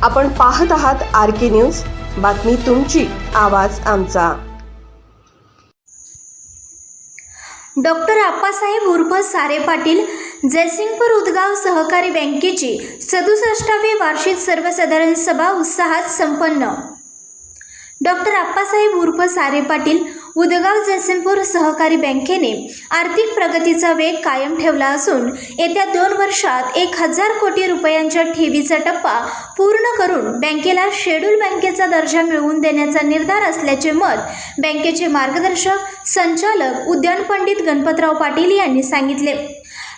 आपण पाहत आहात RK न्यूज, बातमी तुमची, आवाज आमचा। डॉक्टर आप्पासाहेब उर्फ सारे पाटील जयसिंगपूर उदगाव सहकारी बँकेची 67वी वार्षिक सर्वसाधारण सभा उत्साहात संपन्न। डॉक्टर आप्पासाहेब उर्फ सारे पाटील उदगाव जयसिंगपूर सहकारी बँकेने आर्थिक प्रगतीचा वेग कायम ठेवला असून येत्या 2 वर्षात 1000 कोटी रुपयांच्या ठेवीचा टप्पा पूर्ण करून बँकेला शेड्यूल बँकेचा दर्जा मिळवून देण्याचा निर्धार असल्याचे मत बँकेचे मार्गदर्शक संचालक उद्यान पंडित गणपतराव पाटील यांनी सांगितले।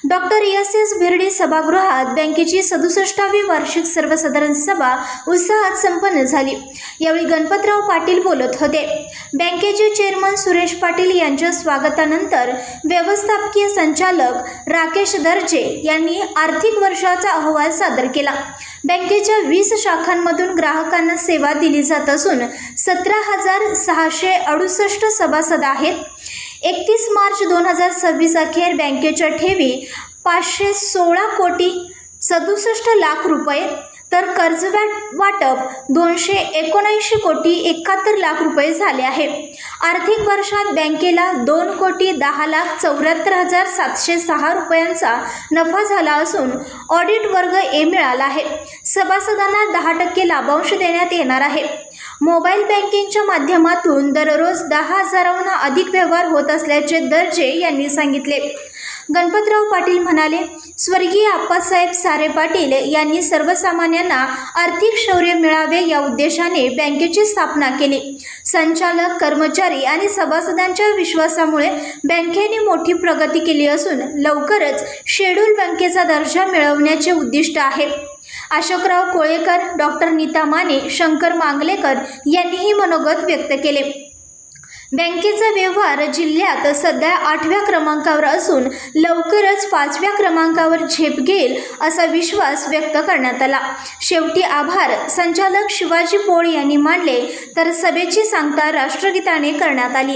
डॉक्टर SS भिर्डे सभागृहात बँकेची 67वी वार्षिक सर्वसाधारण सभा उत्साहात संपन्न झाली। यावेळी गणपतराव पाटील बोलत होते। बँकेचे चेअरमन सुरेश पाटील यांच्या स्वागतानंतर व्यवस्थापकीय संचालक राकेश दर्जे यांनी आर्थिक वर्षाचा अहवाल सादर केला। बँकेच्या 20 शाखांमधून ग्राहकांना सेवा दिली जात असून 17,668 सभासद आहेत। 31 मार्च 2026 अखेर बँकेच्या ठेवी 516 कोटी 67 लाख रुपये तर कर्ज वाटप 279 कोटी 71 लाख रुपये झाले आहे। आर्थिक वर्षात बँकेला 2 कोटी 10,74,706 रुपयांचा नफा झाला असून ऑडिट वर्ग A मिळाला आहे। सभासदांना 10% लाभांश देण्यात येणार आहे। मोबाईल बँकिंगच्या माध्यमातून दररोज 10,000हून अधिक व्यवहार होत असल्याचे दर्जे यांनी सांगितले। गणपतराव पाटील म्हणाले, स्वर्गीय आप्पासाहेब सारे पाटील यांनी सर्वसामान्यांना आर्थिक शौर्य मिळावे या उद्देशाने बँकेची स्थापना केली। संचालक, कर्मचारी आणि सभासदांच्या विश्वासामुळे बँकेने मोठी प्रगती केली असून लवकरच शेड्यूल बँकेचा दर्जा मिळवण्याचे उद्दिष्ट आहे। अशोकराव कोळेकर, डॉक्टर नीता माने, शंकर मांगलेकर यांनीही मनोगत व्यक्त केले। बँकेचा व्यवहार जिल्ह्यात सध्या 8व्या क्रमांकावर असून लवकरच 5व्या क्रमांकावर झेप घेईल असा विश्वास व्यक्त करण्यात आला। शेवटी आभार संचालक शिवाजी पोळ यांनी मानले तर सभेची सांगता राष्ट्रगीताने करण्यात आली।